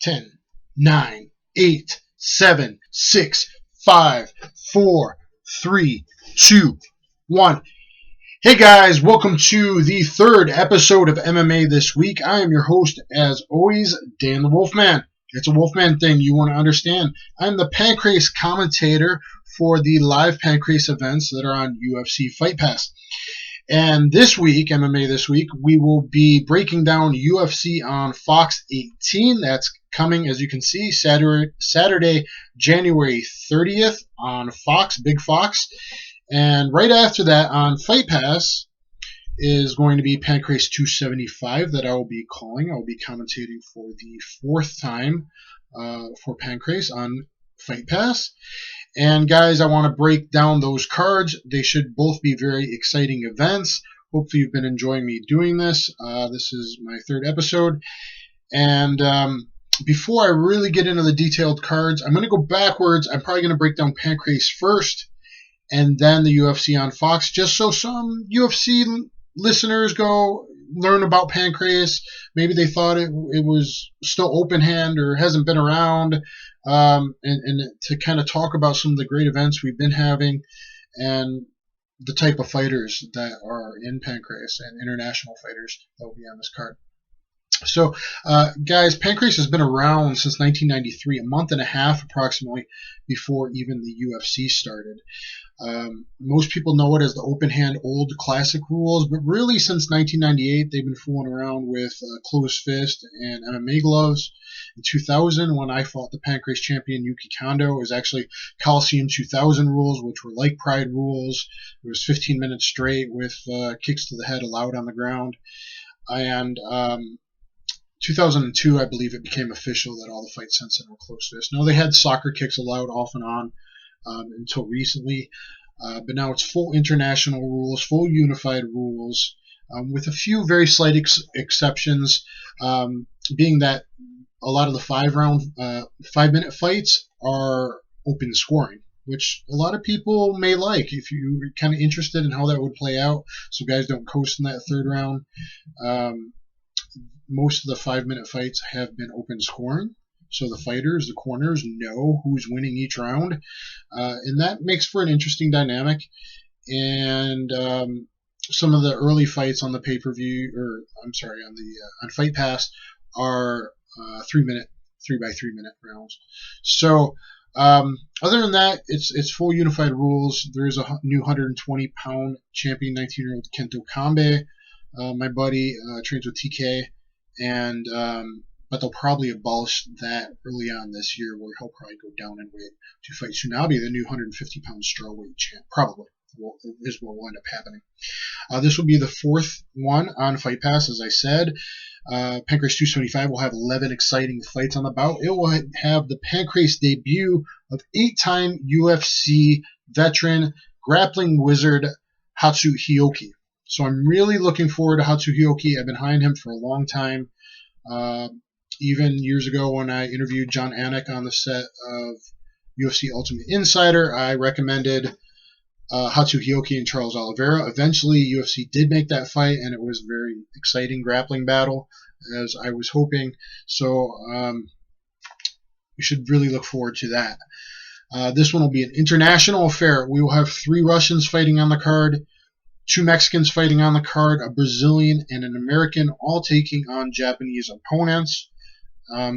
10, 9, 8, 7, 6, 5, 4, 3, 2, 1. Hey guys, welcome to the third episode of MMA This Week. I am your host, as always, Dan the Wolfman. It's a Wolfman thing you want to understand. I'm the Pancrase commentator for the live Pancrase events that are on UFC Fight Pass. And this week, MMA This Week, we will be breaking down UFC on Fox 18. That's coming, as you can see, Saturday, January 30th on Fox, Big Fox. And right after that on Fight Pass is going to be Pancrase 275 that I will be calling. I will be commentating for the fourth time for Pancrase on Fight Pass. And guys, I want to break down those cards. They should both be very exciting events. Hopefully you've been enjoying me doing this. This is my third episode. And before I really get into the detailed cards, I'm going to go backwards. I'm probably going to break down Pancrase first and then the UFC on Fox, just so some UFC listeners go learn about Pancrase. Maybe they thought it was still open hand or hasn't been around. And to kind of talk about some of the great events we've been having and the type of fighters that are in Pancrase and international fighters that will be on this card. So, guys, Pancrase has been around since 1993, a month and a half approximately before even the UFC started. Most people know it as the open hand old classic rules, but really since 1998 they've been fooling around with closed fist and MMA gloves. In 2000, when I fought the Pancrase champion Yuki Kondo, it was actually Coliseum 2000 rules, which were like Pride rules. It was 15 minutes straight with kicks to the head allowed on the ground. And 2002, I believe it became official that all the fights since then were closed fist. No, they had soccer kicks allowed off and on until recently, but now it's full international rules, full unified rules, with a few very slight exceptions, being that a lot of the 5-minute fights are open scoring, which a lot of people may like if you're kind of interested in how that would play out, so guys don't coast in that third round. Most of the 5-minute fights have been open scoring, so the fighters, the corners, know who's winning each round, and that makes for an interesting dynamic. And some of the early fights on the pay-per-view, on Fight Pass, are 3-minute, 3x3-minute rounds. So other than that, it's full unified rules. There is a new 120-pound champion, 19-year-old Kento Kambe. My buddy trains with TK, and but they'll probably abolish that early on this year, where he'll probably go down in weight to fight Tsunabe, the new 150-pound strawweight champ. Probably is what will end up happening. This will be the fourth one on Fight Pass, as I said. Pancrase 275 will have 11 exciting fights on the bout. It will have the Pancrase debut of 8-time UFC veteran grappling wizard Hatsu Hioki. So I'm really looking forward to Hatsu Hioki. I've been eyeing him for a long time. Even years ago when I interviewed John Anik on the set of UFC Ultimate Insider, I recommended Hatsu Hioki and Charles Oliveira. Eventually, UFC did make that fight, and it was a very exciting grappling battle, as I was hoping. So we should really look forward to that. This one will be an international affair. We will have 3 Russians fighting on the card, 2 Mexicans fighting on the card, a Brazilian and an American, all taking on Japanese opponents.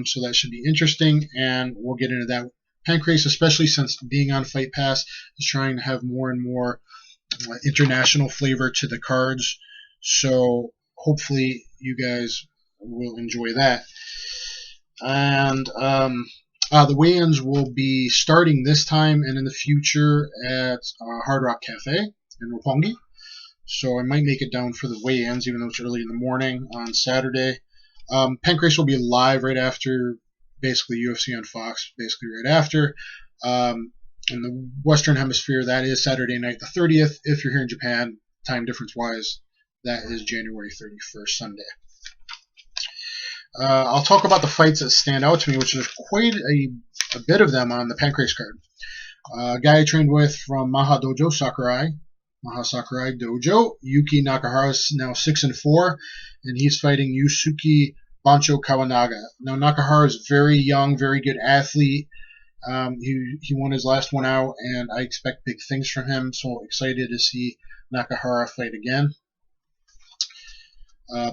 So that should be interesting, and we'll get into that. Pancrase, especially since being on Fight Pass, is trying to have more and more international flavor to the cards. So hopefully you guys will enjoy that. And the weigh-ins will be starting this time and in the future at Hard Rock Cafe in Roppongi. So I might make it down for the weigh-ins, even though it's early in the morning on Saturday. Pancrase will be live right after, basically, UFC on Fox, basically right after. In the Western Hemisphere, that is Saturday night the 30th. If you're here in Japan, time difference-wise, that is January 31st, Sunday. I'll talk about the fights that stand out to me, which is quite a bit of them on the Pancrase card. A guy I trained with from Maha Sakurai Dojo, Yuki Nakahara is now 6-4, and he's fighting Yusuke Bancho Kawanaga. Now, Nakahara is very young, very good athlete. He won his last one out, and I expect big things from him, so excited to see Nakahara fight again.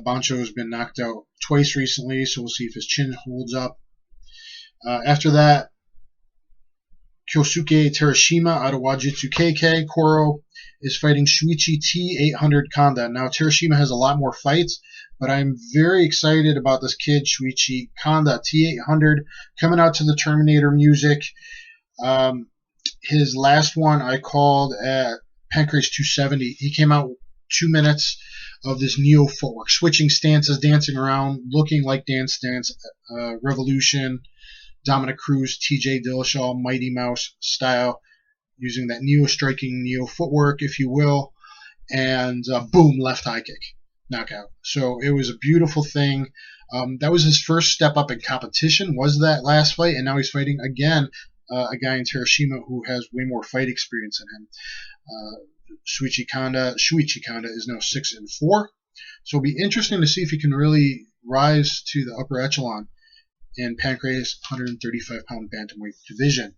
Bancho has been knocked out twice recently, so we'll see if his chin holds up. After that, Kyosuke Terashima out of Wajitsu KK Koro is fighting Shuichi T800 Kanda. Now, Terashima has a lot more fights, but I'm very excited about this kid, Shuichi Kanda, T800, coming out to the Terminator music. His last one I called at Pancrase 270. He came out 2 minutes of this neo footwork, switching stances, dancing around, looking like Dance Dance Revolution, Dominic Cruz, TJ Dillashaw, Mighty Mouse style, using that neo-striking, neo-footwork, if you will, and boom, left high kick, knockout. So it was a beautiful thing. That was his first step up in competition, was that last fight, and now he's fighting again a guy in Terashima who has way more fight experience than him. Shuichi Kanda is now 6-4, so it'll be interesting to see if he can really rise to the upper echelon in Pancrase 135-pound bantamweight division.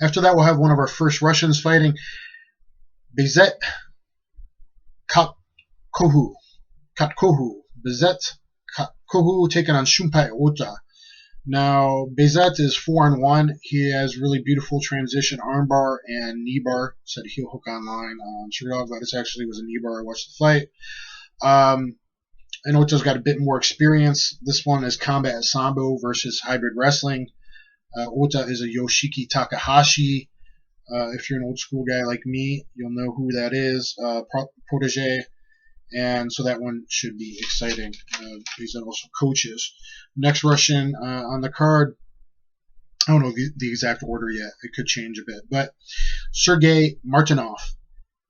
After that, we'll have one of our first Russians fighting, Bezet Katkohu. Bezet Katkohu taking on Shumpai Ota. Now, Bezet is 4-1. He has really beautiful transition armbar and knee bar. Said heel hook online on Sherdog, but it actually was a knee bar. I watched the fight. And Ota's got a bit more experience. This one is combat sambo versus hybrid wrestling. Ota is a Yoshiki Takahashi. If you're an old school guy like me, you'll know who that is. Protege. And so that one should be exciting. These are also coaches. Next Russian on the card, I don't know the exact order yet. It could change a bit. But Sergey Martinov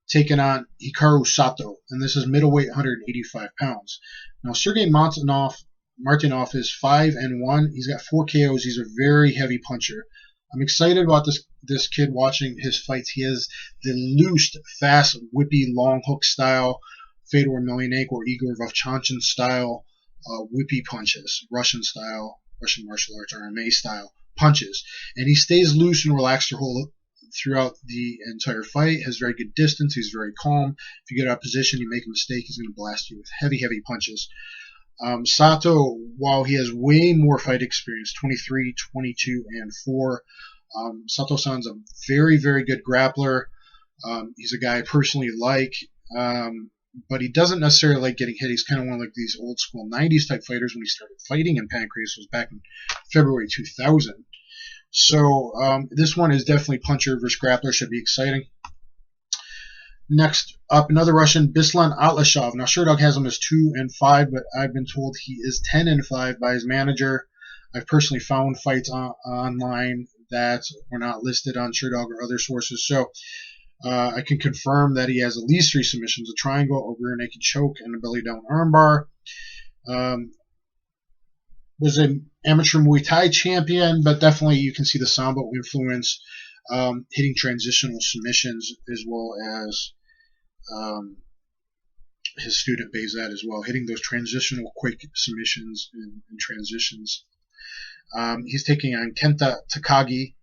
taking on Hikaru Sato. And this is middleweight, 185 pounds. Now, Sergey Martinov is 5-1. He's got 4 KOs. He's a very heavy puncher. I'm excited about this kid watching his fights. He has the loose, fast, whippy, long hook style, Fedor Emelianenko or Igor Vovchanchin style whippy punches, Russian martial arts, RMA style punches. And he stays loose and relaxed throughout the entire fight, has very good distance, he's very calm. If you get out of position, you make a mistake, he's going to blast you with heavy, heavy punches. Sato, while he has way more fight experience, 23, 22, and 4, Sato-san's a very, very good grappler. He's a guy I personally like, but he doesn't necessarily like getting hit. He's kind of one of like these old school 90s type fighters when he started fighting in Pancrase. Was back in February 2000. So this one is definitely puncher versus grappler. Should be exciting. Next up, another Russian, Bislan Atlashov. Now, Sherdog has him as 2-5, but I've been told he is 10-5 by his manager. I've personally found fights online that were not listed on Sherdog or other sources. So I can confirm that he has at least 3 submissions, a triangle, a rear naked choke, and a belly down armbar. Was an amateur Muay Thai champion, but definitely you can see the Sambo influence, hitting transitional submissions as well as his student Bezat as well, hitting those transitional quick submissions and transitions. He's taking on Kenta Takagi,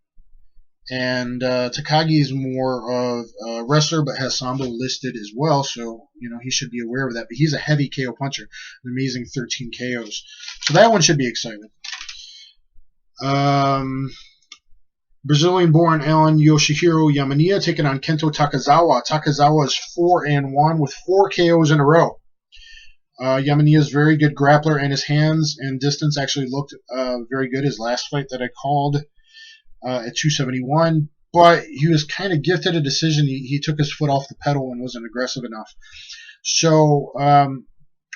and Takagi is more of a wrestler but has Sambo listed as well, so he should be aware of that. But he's a heavy KO puncher, an amazing 13 KOs. So that one should be exciting. Brazilian-born Alan Yoshihiro Yamaniya taking on Kento Takazawa. Takazawa is 4-1 with 4 KOs in a row. Yamaniya is very good grappler, and his hands and distance actually looked very good. His last fight that I called at 271, but he was kind of gifted a decision. He took his foot off the pedal and wasn't aggressive enough. So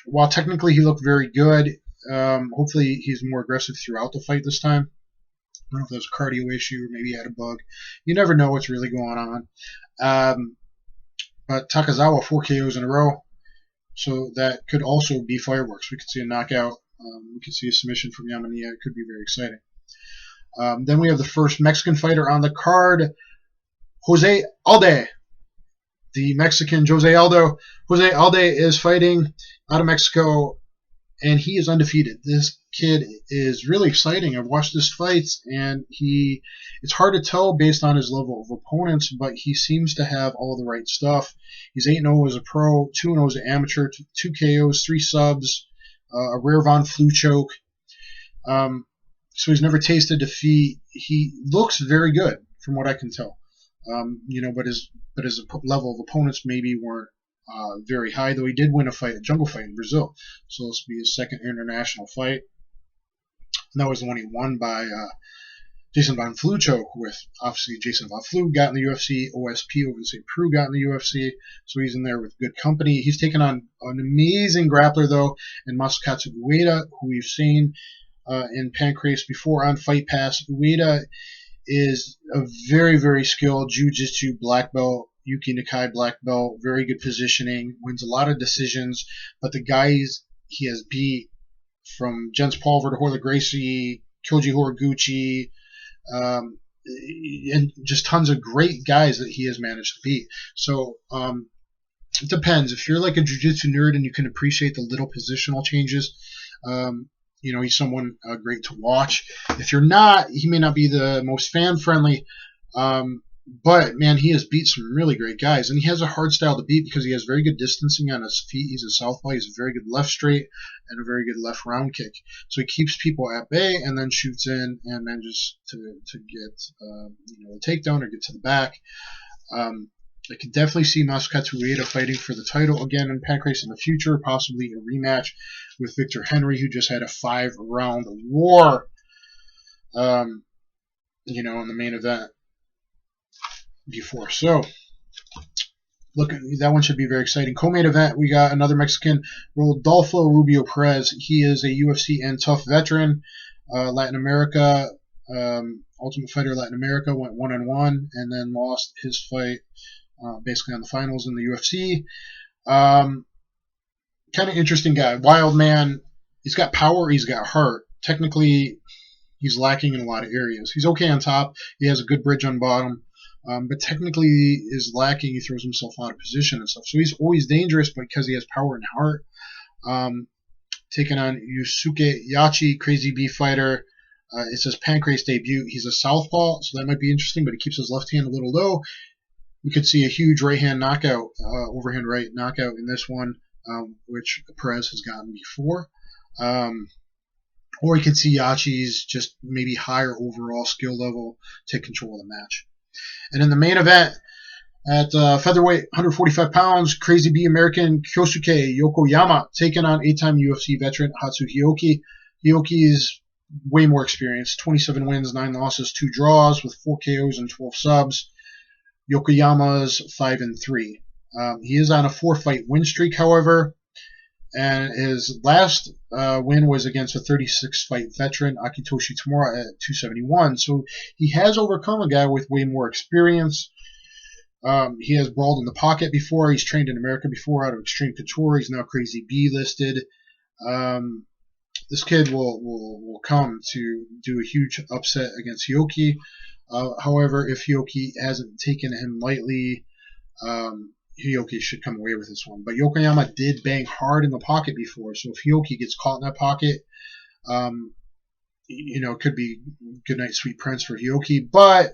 while technically he looked very good, hopefully he's more aggressive throughout the fight this time. I don't know if there's a cardio issue or maybe he had a bug. You never know what's really going on. But Takazawa, 4 KOs in a row. So that could also be fireworks. We could see a knockout. We could see a submission from Yamaniya. It could be very exciting. Then we have the first Mexican fighter on the card, Jose Alde. The Mexican Jose Aldo. Jose Alde is fighting out of Mexico and he is undefeated. This kid is really exciting. I've watched his fights, and it's hard to tell based on his level of opponents, but he seems to have all the right stuff. He's 8-0 as a pro, 2-0 as an amateur, 2 KOs, 3 subs, a rare Von Flue choke. So he's never tasted defeat. He looks very good from what I can tell. But his level of opponents maybe weren't very high, though he did win a jungle fight in Brazil. So this will be his second international fight. And that was the one he won by Jason Von Flue choke, with obviously Jason Von Flue got in the UFC, OSP over in St. Preux got in the UFC, so he's in there with good company. He's taken on an amazing grappler, though, in Masakatsu Ueda, who we've seen in Pancrase before on Fight Pass. Ueda is a very, very skilled Jiu-Jitsu black belt, Yuki Nakai black belt, very good positioning, wins a lot of decisions, but the guys he has beat, from Jens Pulver to Royler Gracie, Kyoji Horiguchi, and just tons of great guys that he has managed to beat. So it depends. If you're like a jiu-jitsu nerd and you can appreciate the little positional changes, he's someone great to watch. If you're not, he may not be the most fan-friendly, but, man, he has beat some really great guys. And he has a hard style to beat because he has very good distancing on his feet. He's a southpaw. He's a very good left straight and a very good left round kick. So he keeps people at bay and then shoots in and manages to get a takedown or get to the back. I could definitely see Masakatsu Ueda fighting for the title again in Pancrase in the future, possibly a rematch with Victor Henry, who just had a 5-round war, in the main event before. So, look, that one should be very exciting. Co-main event, we got another Mexican, Rodolfo Rubio Perez. He is a UFC and Tough veteran, Latin America, Ultimate Fighter Latin America, went 1-1, and then lost his fight basically on the finals in the UFC. Kind of interesting guy. Wild man. He's got power. He's got heart. Technically, he's lacking in a lot of areas. He's okay on top. He has a good bridge on bottom. But technically is lacking. He throws himself out of position and stuff. So he's always dangerous because he has power and heart. Taking on Yusuke Yachi, Crazy B fighter. It says Pancrase debut. He's a southpaw, so that might be interesting, but he keeps his left hand a little low. We could see a huge right-hand knockout, overhand right knockout in this one, which Perez has gotten before. Or you could see Yachi's just maybe higher overall skill level take control of the match. And in the main event, at featherweight, 145 pounds, Crazy B American Kyosuke Yokoyama taking on 8-time UFC veteran Hatsu Hioki. Hioki is way more experienced, 27 wins, 9 losses, 2 draws with 4 KOs and 12 subs. Yokoyama's 5-3. He is on a 4-fight win streak, however, and his last win was against a 36-fight veteran, Akitoshi Tamura, at 271. So he has overcome a guy with way more experience. He has brawled in the pocket before. He's trained in America before out of Extreme Couture. He's now Crazy B listed. This kid will come to do a huge upset against Hioki. However, if Hioki hasn't taken him lightly, Hioki should come away with this one. But Yokoyama did bang hard in the pocket before, so if Hioki gets caught in that pocket, it could be good night, sweet prince for Hioki. But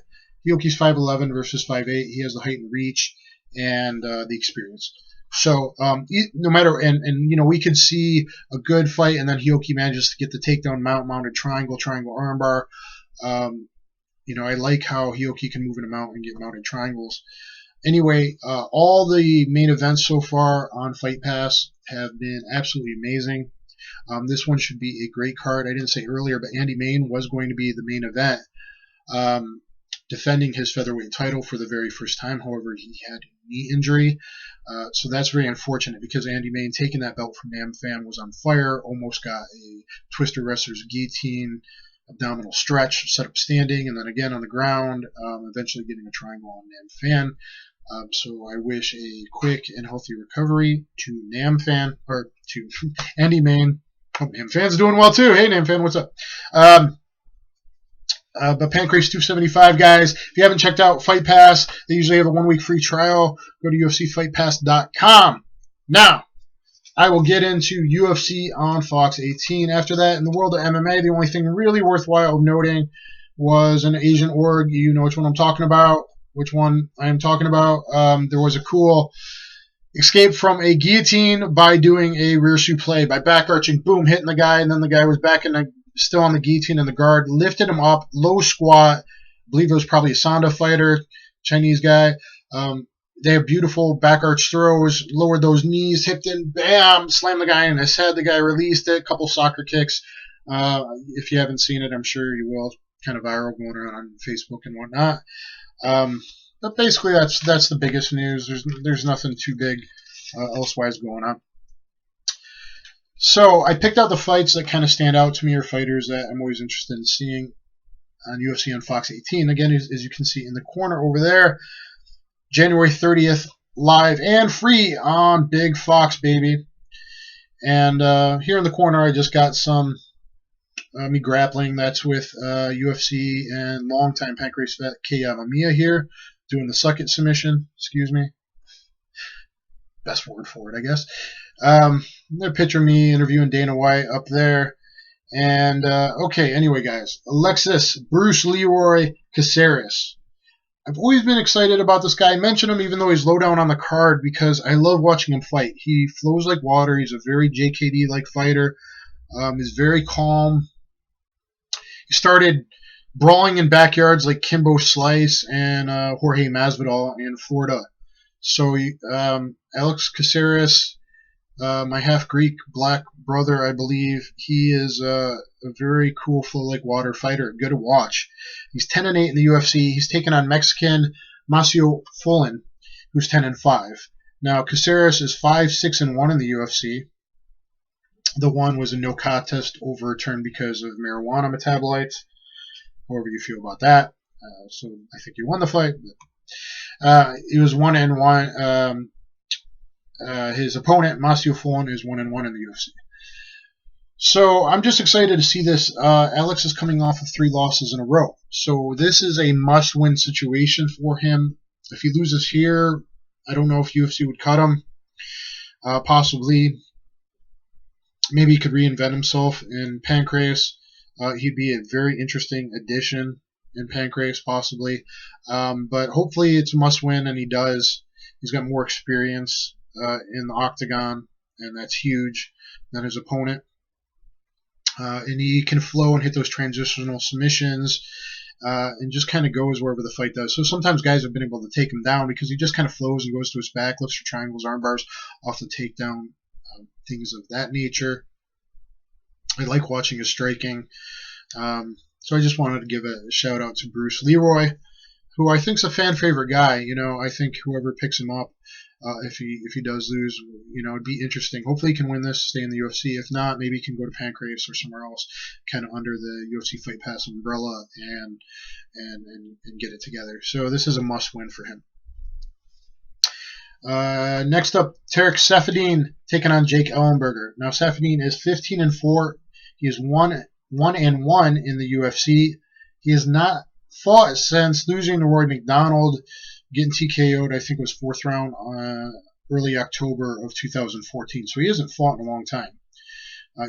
Hioki's 5'11 versus 5'8. He has the height and reach and the experience. So no matter, and we could see a good fight, and then Hioki manages to get the takedown, mounted triangle armbar. I like how Hioki can move in a mount and get mounted triangles. Anyway, all the main events so far on Fight Pass have been absolutely amazing. This one should be a great card. I didn't say earlier, but Andy Main was going to be the main event, defending his featherweight title for the very first time. However, he had a knee injury, so that's very unfortunate because Andy Main, taking that belt from Nam Fan, was on fire, almost got a Twister Wrestler's guillotine abdominal stretch, set up standing, and then again on the ground, eventually getting a triangle on Nam Fan. So I wish a quick and healthy recovery to Nam Fan, or to Andy Main. Hope Nam Fan's doing well too. Hey Nam Fan, what's up? But Pancrase 275, guys. If you haven't checked out Fight Pass, they usually have a 1-week free trial. Go to UFCFightPass.com. Now, I will get into UFC on Fox 18. After that, in the world of MMA, the only thing really worthwhile noting was an Asian org. You know which one I'm talking about. Which one I am talking about. There was a cool escape from a guillotine by doing a rear suplex, by back arching, boom, hitting the guy, and then the guy was back still on the guillotine, and the guard lifted him up, low squat. I believe it was probably a Sanda fighter, Chinese guy. They have beautiful back arch throws, lowered those knees, hipped in, bam, slammed the guy in his head. The guy released it, couple soccer kicks. If you haven't seen it, I'm sure you will. Kind of viral going around on Facebook and whatnot. But basically, that's the biggest news. There's nothing too big elsewise going on. So I picked out the fights that kind of stand out to me, or fighters that I'm always interested in seeing on UFC on Fox 18. Again, as you can see in the corner over there, January 30th, live and free on Big Fox, baby. And here in the corner, I just got some me grappling. That's with UFC and longtime Pancrase vet Kei Yamamiya here, doing the suck it submission. Excuse me. Best word for it, I guess. They're picturing me interviewing Dana White up there. And, okay, anyway, guys. Alexis Bruce Leroy Caceres. I've always been excited about this guy. I mention him even though he's low down on the card because I love watching him fight. He flows like water. He's a very JKD-like fighter. He's very calm. He started brawling in backyards like Kimbo Slice and Jorge Masvidal in Florida. So Alex Caceres, my half-Greek black brother, I believe, he is a very cool flow-like-water fighter, good to watch. He's 10-8 in the UFC. He's taken on Mexican Macio Fullen, who's 10-5. Now, Caceres is 5-6-1 in the UFC. The one was a no contest overturned because of marijuana metabolites. However you feel about that. So I think he won the fight. He was 1-1. His opponent, Macio Fullen, is 1-1 in the UFC. So I'm just excited to see this. Alex is coming off of 3 losses in a row. So this is a must-win situation for him. If he loses here, I don't know if UFC would cut him. Possibly. Maybe he could reinvent himself in Pancrase. He'd be a very interesting addition in Pancrase, possibly. But hopefully it's a must-win, and he does. He's got more experience in the octagon, and that's huge, than his opponent. And he can flow and hit those transitional submissions and just kind of goes wherever the fight does. So sometimes guys have been able to take him down because he just kind of flows and goes to his back, looks for triangles, arm bars, off the takedown, things of that nature. I like watching his striking. So I just wanted to give a shout out to Bruce Leroy, who I think is a fan favorite guy. You know, I think whoever picks him up, if he does lose, you know, it'd be interesting. Hopefully he can win this, stay in the UFC. If not, maybe he can go to Pancrase or somewhere else, kind of under the UFC Fight Pass umbrella and get it together. So this is a must win for him. Next up, Tarek Saffiedine taking on Jake Ellenberger. Now Saffiedine is 15-4. He is 1-1 in the UFC. He has not fought since losing to Roy McDonald, getting TKO'd, I think it was 4th round early October of 2014. So he hasn't fought in a long time.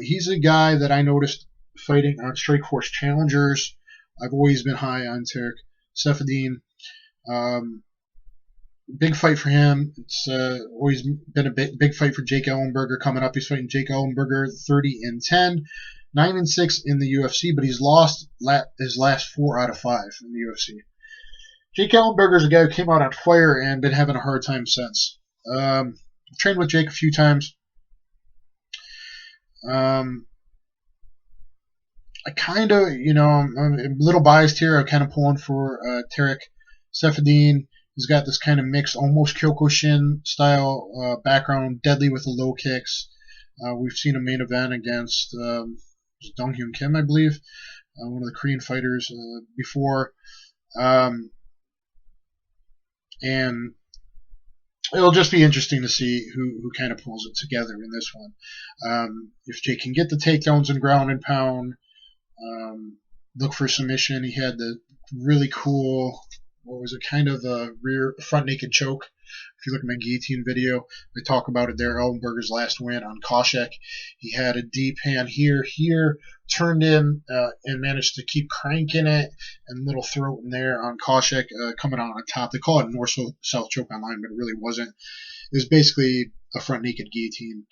He's a guy that I noticed fighting on Strikeforce Challengers. I've always been high on Tarek Saffiedine. Big fight for him. It's always been a big fight for Jake Ellenberger coming up. He's fighting Jake Ellenberger, 30-10, 9-6 in the UFC, but he's lost his last 4 out of 5 in the UFC. Jake Ellenberger is a guy who came out on fire and been having a hard time since. Trained with Jake a few times. I kind of, you know, I'm a little biased here. I'm kind of pulling for Tarek Saffiedine. He's got this kind of mixed, almost Kyokushin style background, deadly with the low kicks. We've seen a main event against Dong Hyun Kim, I believe, one of the Korean fighters before. And it'll just be interesting to see who kind of pulls it together in this one. If Jake can get the takedowns and ground and pound, look for submission. He had the really cool, what was it, kind of a rear front naked choke If you look at my guillotine video, I talk about it there. Ellenberger's last win on Koscheck. He had a deep hand here, turned in and managed to keep cranking it, and little throat in there on Koscheck coming out on top. They call it north-south choke online, but it really wasn't. It was basically a front naked guillotine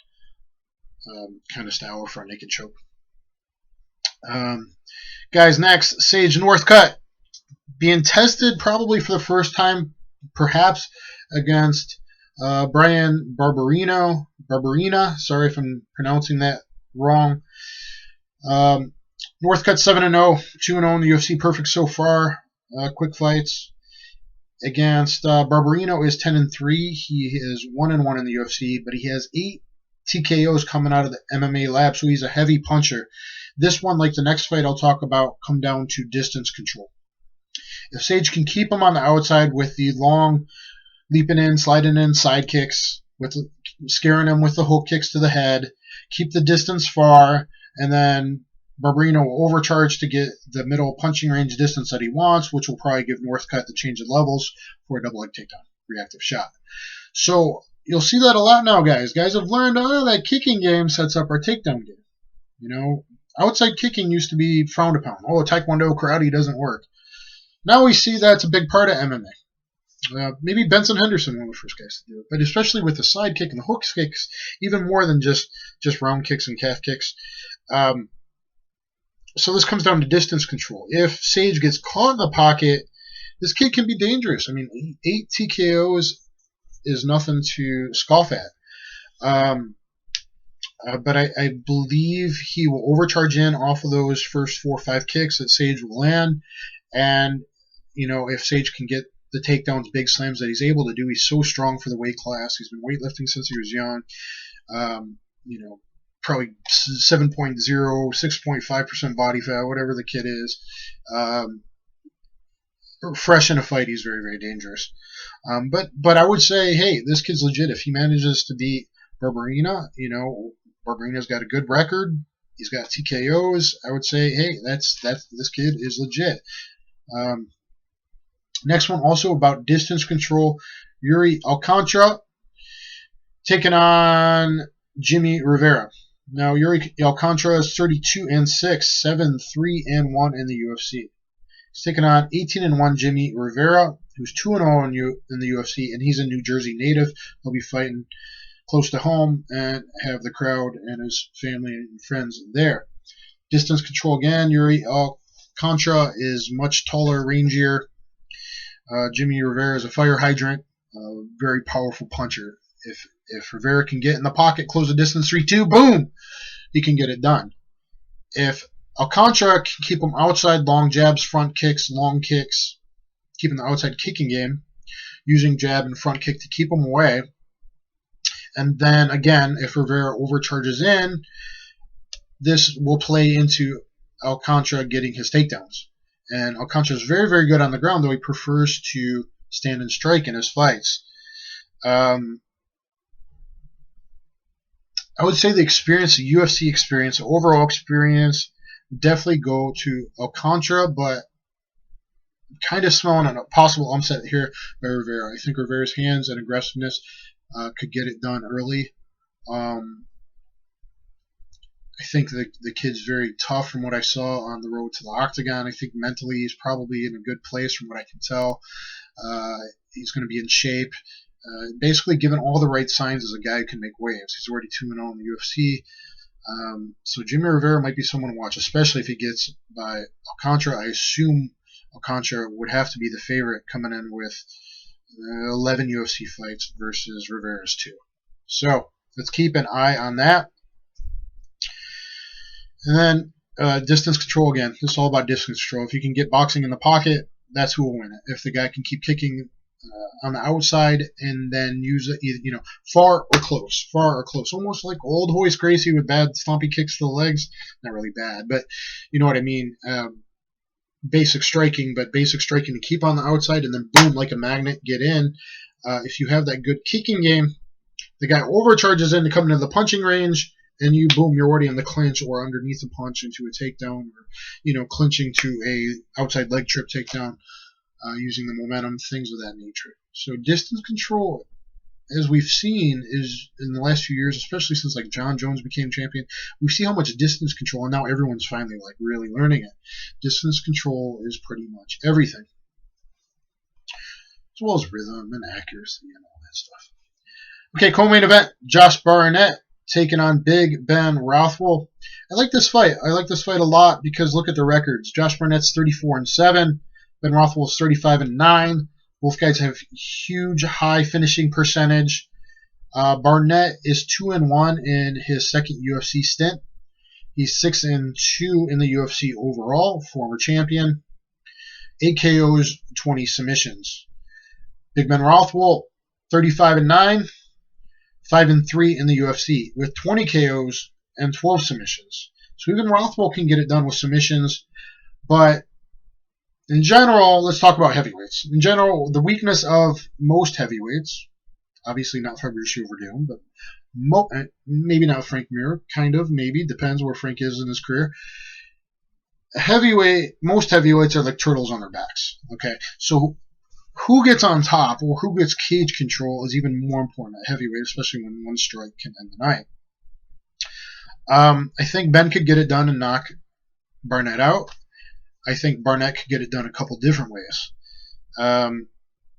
kind of style, or front naked choke. Guys, next, Sage Northcutt, being tested probably for the first time, perhaps, against Brian Barberina. Sorry if I'm pronouncing that wrong. Northcutt 7-0, 2-0 in the UFC, perfect so far. Quick fights. Against Barberino is 10-3. He is 1-1 in the UFC, but he has 8 TKOs coming out of the MMA lab, so he's a heavy puncher. This one, like the next fight I'll talk about, come down to distance control. If Sage can keep him on the outside with the long leaping in, sliding in side kicks, with scaring him with the hook kicks to the head, keep the distance far, and then Barberino will overcharge to get the middle punching range distance that he wants, which will probably give Northcutt the change of levels for a double leg takedown, reactive shot. So you'll see that a lot now, guys. Guys have learned, that kicking game sets up our takedown game. You know, outside kicking used to be frowned upon. Oh, Taekwondo, karate doesn't work. Now we see that's a big part of MMA. Maybe Benson Henderson, one of the first guys to do it, but especially with the side kick and the hook kicks, even more than just round kicks and calf kicks. So this comes down to distance control. If Sage gets caught in the pocket, this kid can be dangerous. I mean, 8 TKOs is nothing to scoff at. But I believe he will overcharge in off of those first 4 or 5 kicks that Sage will land. And, you know, if Sage can get the takedowns, big slams that he's able to do, he's so strong for the weight class. He's been weightlifting since he was young. You know, probably 7.0, 6.5% body fat, whatever the kid is. Fresh in a fight, he's very, very dangerous. But I would say, hey, this kid's legit. If he manages to beat Barberina, you know, Barberina's got a good record. He's got TKOs. I would say, hey, that's this kid is legit. Next one, also about distance control. Yuri Alcantara taking on Jimmy Rivera. Now, Yuri Alcantara is 32-6, 7-3-1 in the UFC. He's taking on 18-1 Jimmy Rivera, who's 2-0 in the UFC, and he's a New Jersey native. He'll be fighting close to home and have the crowd and his family and friends there. Distance control again. Yuri Alcantara is much taller, rangier. Jimmy Rivera is a fire hydrant, very powerful puncher. If Rivera can get in the pocket, close the distance 3-2, boom, he can get it done. If Alcantara can keep him outside, long jabs, front kicks, long kicks, keeping the outside kicking game, using jab and front kick to keep him away. And then again, if Rivera overcharges in, this will play into Alcantara getting his takedowns. And Alcantara is very, very good on the ground, though he prefers to stand and strike in his fights. I would say the experience, the UFC experience, the overall experience, definitely go to Alcantara, but kind of smelling a possible upset here by Rivera. I think Rivera's hands and aggressiveness could get it done early. I think the kid's very tough from what I saw on the road to the octagon. I think mentally he's probably in a good place from what I can tell. He's going to be in shape. Basically given all the right signs as a guy who can make waves. He's already 2-0 in the UFC. So Jimmy Rivera might be someone to watch, especially if he gets by Alcantara. I assume Alcantara would have to be the favorite coming in with 11 UFC fights versus Rivera's 2. So let's keep an eye on that. And then distance control again. This is all about distance control. If you can get boxing in the pocket, that's who will win it. If the guy can keep kicking on the outside and then use it, you know, far or close, almost like old Hoist Gracie with bad stompy kicks to the legs. Not really bad, but you know what I mean. Basic striking to keep on the outside and then boom, like a magnet, get in. If you have that good kicking game, the guy overcharges in to come into the punching range, and you boom, you're already in the clinch or underneath the punch into a takedown, or you know, clinching to a outside leg trip takedown. Using the momentum, things of that nature. So distance control as we've seen, is in the last few years, especially since like John Jones became champion, we see how much distance control, and now everyone's finally like really learning it. Distance control is pretty much everything, as well as rhythm and accuracy and all that stuff. Okay, co-main event: Josh Barnett taking on Big Ben Rothwell. I like this fight. I like this fight a lot because look at the records. Josh Barnett's 34-7. Ben Rothwell's 35-9. Both guys have huge high finishing percentage. Barnett is 2-1 in his second UFC stint. He's 6-2 in the UFC overall, former champion. 8 KOs, 20 submissions. Big Ben Rothwell, 35-9, 5-3 in the UFC with 20 KOs and 12 submissions. So even Rothwell can get it done with submissions, but in general, let's talk about heavyweights. In general, the weakness of most heavyweights, obviously not Fabricio Verdum, but maybe not Frank Mir, kind of, maybe, depends where Frank is in his career. Most heavyweights are like turtles on their backs. Okay, so who gets on top or who gets cage control is even more important at heavyweight, especially when one strike can end the night. I think Ben could get it done and knock Barnett out. I think Barnett could get it done a couple different ways.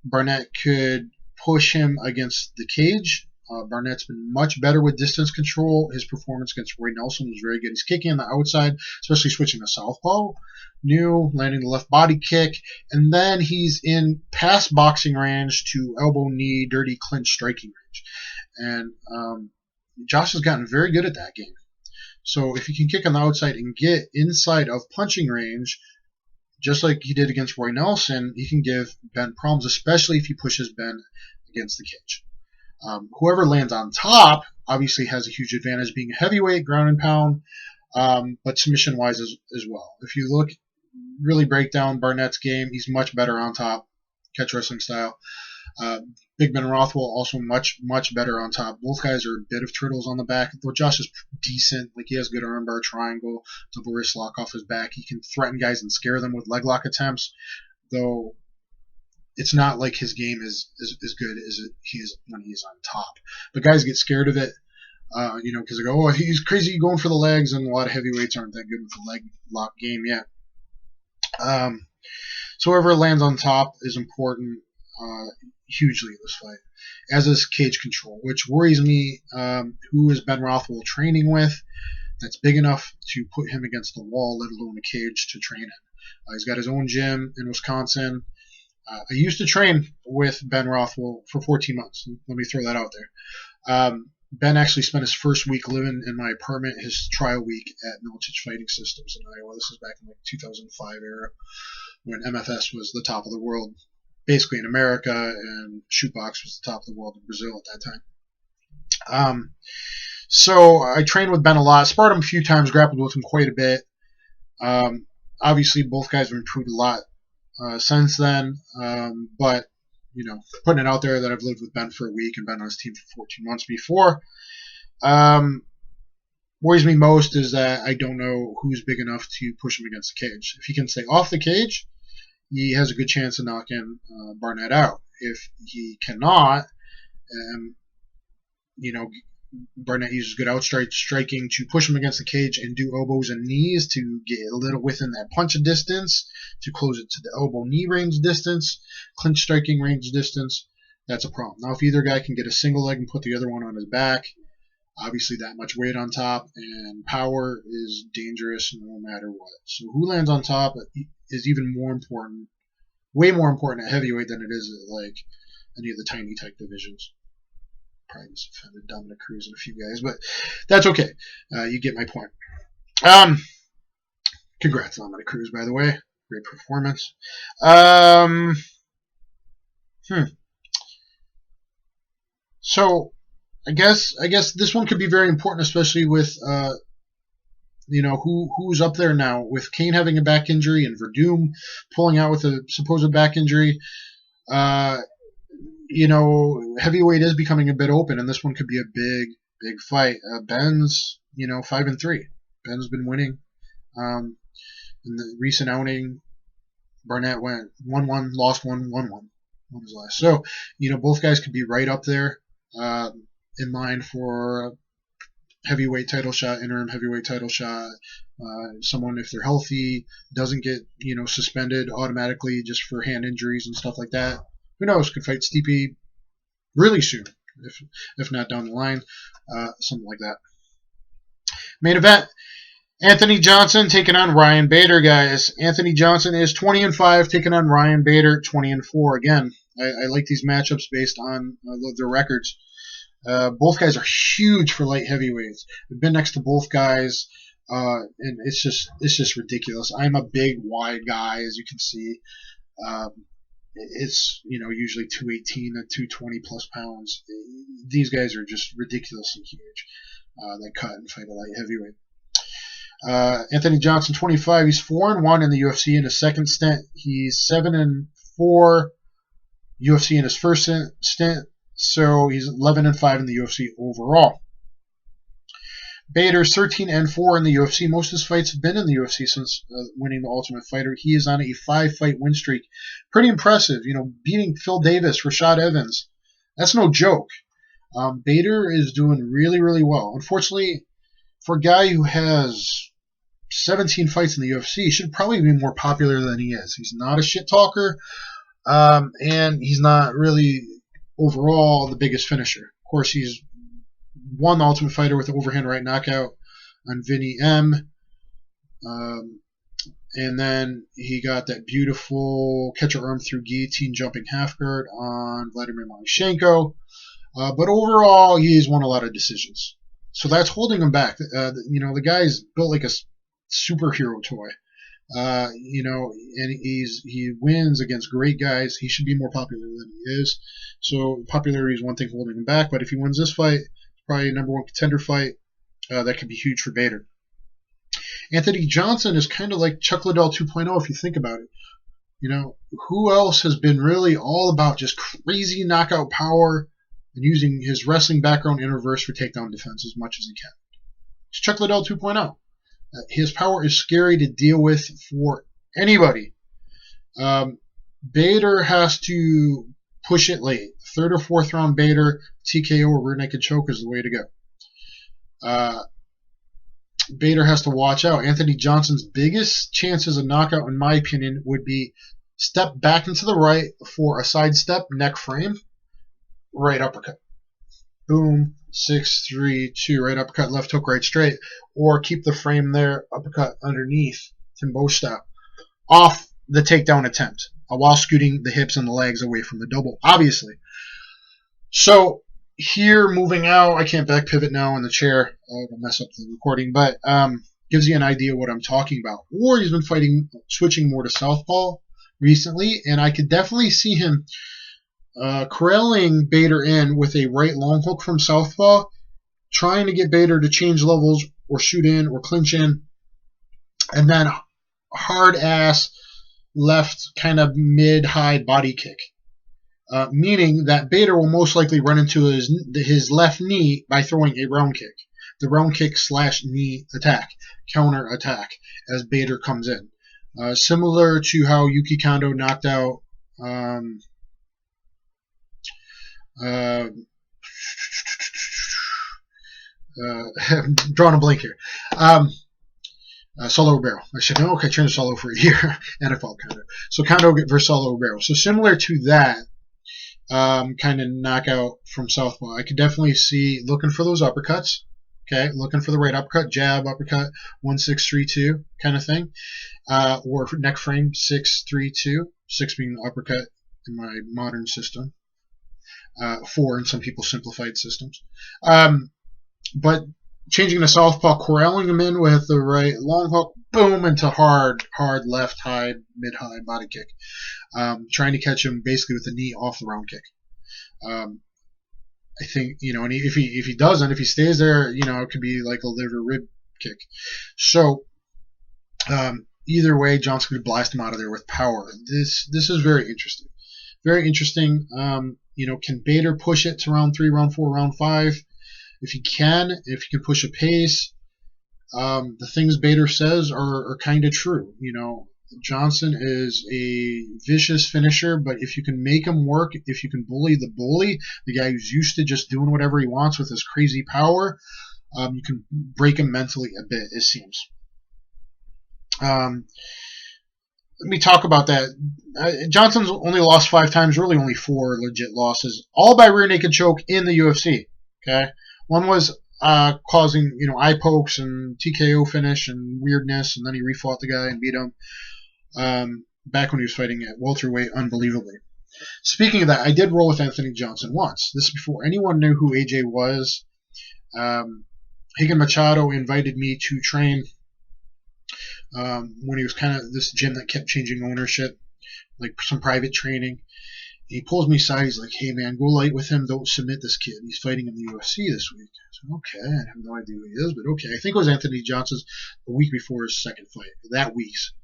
Barnett could push him against the cage. Barnett's been much better with distance control. His performance against Roy Nelson was very good. He's kicking on the outside, especially switching to southpaw. Landing the left body kick. And then he's in pass boxing range to elbow, knee, dirty clinch striking range. And Josh has gotten very good at that game. So if he can kick on the outside and get inside of punching range, just like he did against Roy Nelson, he can give Ben problems, especially if he pushes Ben against the cage. Whoever lands on top obviously has a huge advantage being a heavyweight, ground and pound, but submission-wise as well. If you really break down Barnett's game, he's much better on top, catch wrestling style. Big Ben Rothwell also much, much better on top. Both guys are a bit of turtles on the back, though Josh is decent. Like, he has good armbar, triangle, double wrist lock off his back. He can threaten guys and scare them with leg lock attempts, though it's not like his game is as good as he is when he's on top. But guys get scared of it, because they go, oh, he's crazy going for the legs, and a lot of heavyweights aren't that good with the leg lock game yet. So whoever lands on top is important hugely in this fight, as is cage control, which worries me. Who is Ben Rothwell training with that's big enough to put him against the wall, let alone a cage to train in? He's got his own gym in Wisconsin. I used to train with Ben Rothwell for 14 months. Let me throw that out there. Ben actually spent his first week living in my apartment, his trial week at Militich Fighting Systems in Iowa. This was back in like 2005 era when MFS was the top of the world, basically in America, and Shootbox was the top of the world in Brazil at that time. So I trained with Ben a lot, sparred him a few times, grappled with him quite a bit. Obviously, both guys have improved a lot since then, but putting it out there that I've lived with Ben for a week and been on his team for 14 months before, worries me most is that I don't know who's big enough to push him against the cage. If he can stay off the cage, he has a good chance of knocking Barnett out. If he cannot, Barnett uses good outright striking to push him against the cage and do elbows and knees to get a little within that punch distance, to close it to the elbow-knee range distance, clinch striking range distance. That's a problem. Now, if either guy can get a single leg and put the other one on his back, obviously that much weight on top and power is dangerous no matter what. So who lands on top is even more important, way more important at heavyweight than it is at like any of the tiny type divisions. Probably just offended Dominic Cruz and a few guys, but that's okay. You get my point. Congrats, Dominic Cruz, by the way. Great performance. So I guess this one could be very important, especially with who's up there now, with Kane having a back injury and Verdum pulling out with a supposed back injury. Heavyweight is becoming a bit open, and this one could be a big fight. Ben's 5-3. Ben's been winning. In the recent outing, Barnett went 1-1, lost 1-1. One was last. So both guys could be right up there. in line for heavyweight title shot, interim heavyweight title shot. Someone, if they're healthy, doesn't get suspended automatically just for hand injuries and stuff like that. Who knows? Could fight Stipe really soon, if not down the line, something like that. Main event: Anthony Johnson taking on Ryan Bader, guys. Anthony Johnson is 20-5, taking on Ryan Bader 20-4. Again, I like these matchups based on their records. Both guys are huge for light heavyweights. I've been next to both guys, and it's just ridiculous. I'm a big, wide guy, as you can see. It's usually 218 to 220 plus pounds. These guys are just ridiculously huge. That cut and fight a light heavyweight. Anthony Johnson, 25. He's 4-1 in the UFC in his second stint. He's 7-4 UFC in his first stint. So he's 11-5 in the UFC overall. Bader's 13-4 in the UFC. Most of his fights have been in the UFC since winning the Ultimate Fighter. He is on a 5-fight win streak. Pretty impressive, beating Phil Davis, Rashad Evans. That's no joke. Bader is doing really, really well. Unfortunately, for a guy who has 17 fights in the UFC, he should probably be more popular than he is. He's not a shit talker, and he's not really overall the biggest finisher. Of course, he's won the Ultimate Fighter with the overhand right knockout on Vinny M. And then he got that beautiful catcher arm through guillotine jumping half guard on Vladimir Malashenko. But overall, he's won a lot of decisions. So that's holding him back. The guy's built like a superhero toy. And he wins against great guys. He should be more popular than he is. So popularity is one thing holding him back. But if he wins this fight, probably a number one contender fight, that could be huge for Bader. Anthony Johnson is kind of like Chuck Liddell 2.0 if you think about it. Who else has been really all about just crazy knockout power and using his wrestling background in reverse for takedown defense as much as he can? It's Chuck Liddell 2.0. His power is scary to deal with for anybody. Bader has to push it late. Third or fourth round Bader, TKO or rear naked choke is the way to go. Bader has to watch out. Anthony Johnson's biggest chances of knockout, in my opinion, would be step back into the right for a sidestep, neck frame, right uppercut. Boom, 6-3-2, right uppercut, left hook, right straight. Or keep the frame there, uppercut underneath, Timbo style, off the takedown attempt, while scooting the hips and the legs away from the double, obviously. So here, moving out, I can't back pivot now in the chair. I'll mess up the recording, but gives you an idea of what I'm talking about. Or he's been switching more to southpaw recently, and I could definitely see him corralling Bader in with a right long hook from southpaw, trying to get Bader to change levels or shoot in or clinch in, and then hard ass left kind of mid-high body kick. Meaning that Bader will most likely run into his left knee by throwing a round kick. The round kick / knee attack, counter attack, as Bader comes in. Similar to how Yuki Kondo knocked out drawing a blank here. Solo Barrel. I should know. Okay, trained Solo for a year. NFL Kondo. So Kondo versus Solo Barrel. So similar to that kind of knockout from southpaw. I could definitely see looking for those uppercuts. Okay, looking for the right uppercut, jab, uppercut, 1-6-3-2 kind of thing. Or neck frame, 6-3-2. 6 being the uppercut in my modern system. 4 in some people's simplified systems. But changing to southpaw, corralling him in with the right long hook, boom, into hard left high, mid-high body kick. Trying to catch him basically with the knee off the round kick. I think, and if he doesn't, if he stays there, it could be like a liver rib kick. So, either way, Johnson could blast him out of there with power. This is very interesting. Very interesting. Can Bader push it to round 3, round 4, round 5? If he can push a pace, the things Bader says are kind of true. Johnson is a vicious finisher, but if you can make him work, if you can bully, the guy who's used to just doing whatever he wants with his crazy power, you can break him mentally a bit, it seems. Let me talk about that. Johnson's only lost 5 times, really only 4 legit losses, all by rear naked choke in the UFC. Okay, one was causing eye pokes and TKO finish and weirdness, and then he refought the guy and beat him back when he was fighting at welterweight, unbelievably. Speaking of that, I did roll with Anthony Johnson once. This is before anyone knew who AJ was. Higan Machado invited me to train when he was kind of this gym that kept changing ownership, like some private training. He pulls me aside. He's like, "Hey man, go light with him. Don't submit this kid. He's fighting in the UFC this week." I said, "Okay, I have no idea who he is, but okay." I think it was Anthony Johnson's the week before his second fight. That week's.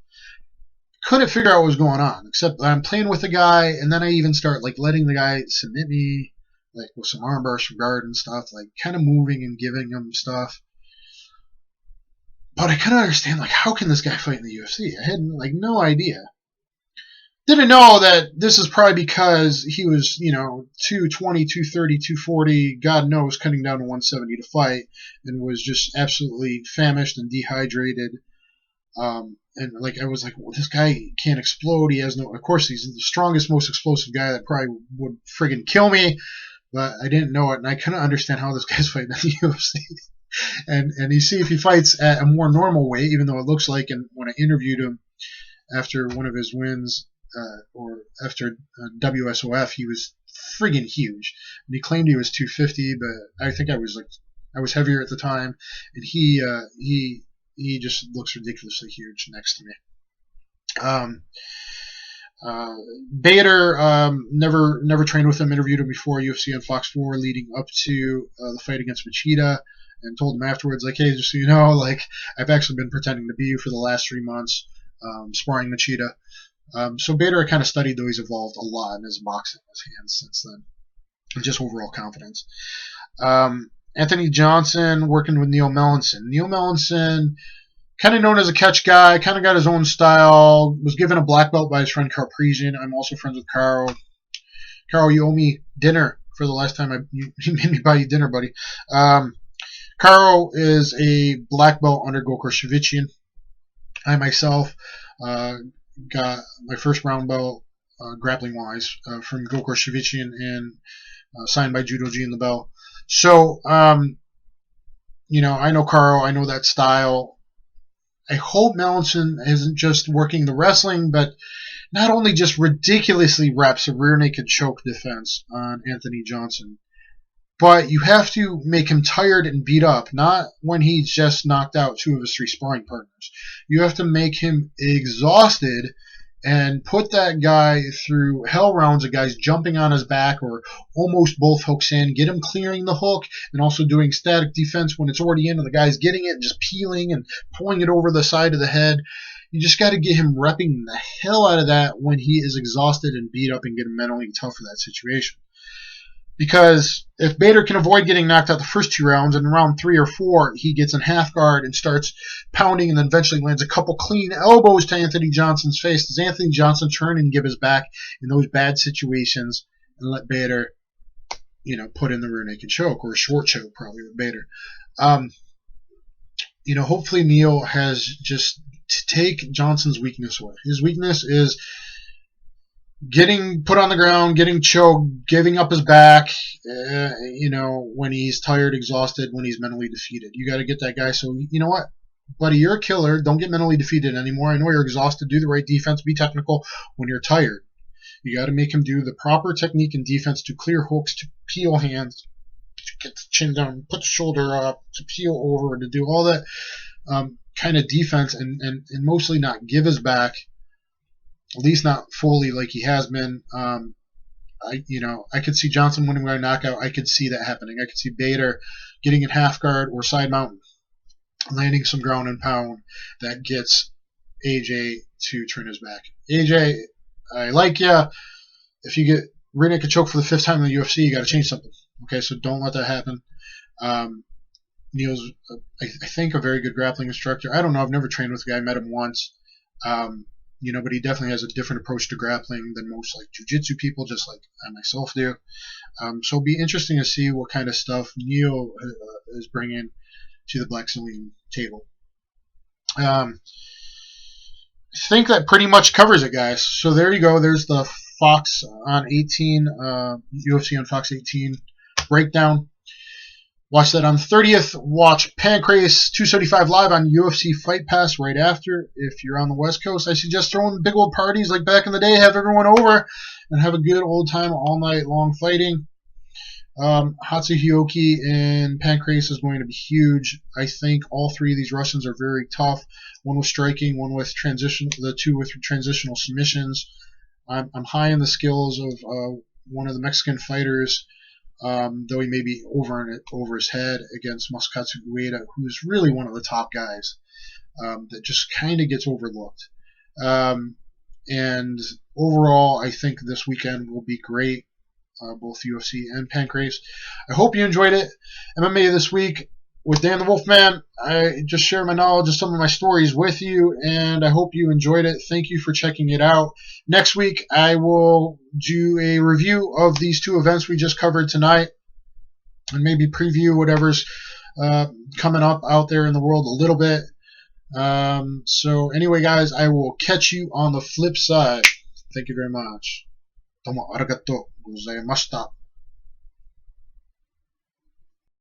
Couldn't figure out what was going on, except I'm playing with the guy, and then I even start like letting the guy submit me, like with some arm bars from guard and stuff, like kind of moving and giving him stuff. But I couldn't understand, like, how can this guy fight in the UFC? I had, like, no idea. Didn't know that this is probably because he was, 220, 230, 240, God knows, cutting down to 170 to fight, and was just absolutely famished and dehydrated. And, like, I was like, well, this guy can't explode. He has no, of course, he's the strongest, most explosive guy that probably would friggin' kill me, but I didn't know it, and I couldn't understand how this guy's fighting in the UFC. And you see if he fights at a more normal weight, even though it looks like, and when I interviewed him after one of his wins, or after WSOF, he was friggin' huge. And he claimed he was 250, but I think I was heavier at the time, and he just looks ridiculously huge next to me. Bader, never trained with him, interviewed him before UFC on Fox 4 leading up to the fight against Machida, and told him afterwards, like, hey, just so you know, like, I've actually been pretending to be you for the last 3 months, sparring Machida. So Bader, I kind of studied, though he's evolved a lot in his boxing, his hands since then, and just overall confidence. Anthony Johnson working with Neil Melanson. Neil Melanson, kind of known as a catch guy, kind of got his own style, was given a black belt by his friend Carl Parisian. I'm also friends with Carl. Carl, you owe me dinner for the last time you made me buy you dinner, buddy. Carl is a black belt under Gokor Shavichin. I myself got my first brown belt, grappling-wise, from Gokor Shavichin and signed by Judoji in the belt. So, I know Carl, I know that style. I hope Melanson isn't just working the wrestling, but not only just ridiculously reps a rear naked choke defense on Anthony Johnson, but you have to make him tired and beat up, not when he's just knocked out 2 of his 3 sparring partners. You have to make him exhausted and put that guy through hell rounds of guys jumping on his back or almost both hooks in, get him clearing the hook and also doing static defense when it's already in and the guy's getting it and just peeling and pulling it over the side of the head. You just got to get him repping the hell out of that when he is exhausted and beat up and get him mentally tough for that situation. Because if Bader can avoid getting knocked out the first 2 rounds, and in round 3 or 4 he gets in half guard and starts pounding and then eventually lands a couple clean elbows to Anthony Johnson's face, does Anthony Johnson turn and give his back in those bad situations and let Bader, put in the rear naked choke, or a short choke probably with Bader? Hopefully Neil has just to take Johnson's weakness away. His weakness is getting put on the ground, getting choked, giving up his back, when he's tired, exhausted, when he's mentally defeated. You got to get that guy. So, you know what, buddy, you're a killer. Don't get mentally defeated anymore. I know you're exhausted. Do the right defense. Be technical when you're tired. You got to make him do the proper technique and defense to clear hooks, to peel hands, to get the chin down, put the shoulder up, to peel over, to do all that kind of defense and mostly not give his back. At least not fully like he has been. I could see Johnson winning by knockout. I could see that happening. I could see Bader getting in half guard or side mountain, landing some ground and pound that gets AJ to turn his back. AJ, I like you. If you get rear naked choke for the 5th time in the UFC, you got to change something. Okay, so don't let that happen. Neil's, I think, a very good grappling instructor. I don't know. I've never trained with the guy. I met him once. but he definitely has a different approach to grappling than most like jiu-jitsu people, just like I myself do. So it'll be interesting to see what kind of stuff Neil is bringing to the Black Celine table. I think that pretty much covers it, guys. So there you go. There's the Fox on 18, UFC on Fox 18 breakdown. Watch that on the 30th. Watch Pancrase 275 live on UFC Fight Pass right after. If you're on the West Coast, I suggest throwing big old parties like back in the day. Have everyone over and have a good old time all night long fighting. Hatsuhioki and Pancrase is going to be huge. I think all three of these Russians are very tough. One with striking, one with transition, the two with transitional submissions. I'm high in the skills of one of the Mexican fighters. Though he may be over his head against Masakatsu Ueda, who's really one of the top guys that just kind of gets overlooked. And overall, I think this weekend will be great, both UFC and Pancrase. I hope you enjoyed it. MMA This Week with Dan the Wolfman. I just share my knowledge of some of my stories with you, and I hope you enjoyed it. Thank you for checking it out. Next week, I will do a review of these two events we just covered tonight, and maybe preview whatever's coming up out there in the world a little bit. So anyway, guys, I will catch you on the flip side. Thank you very much. Domo arigatou gozaimashita.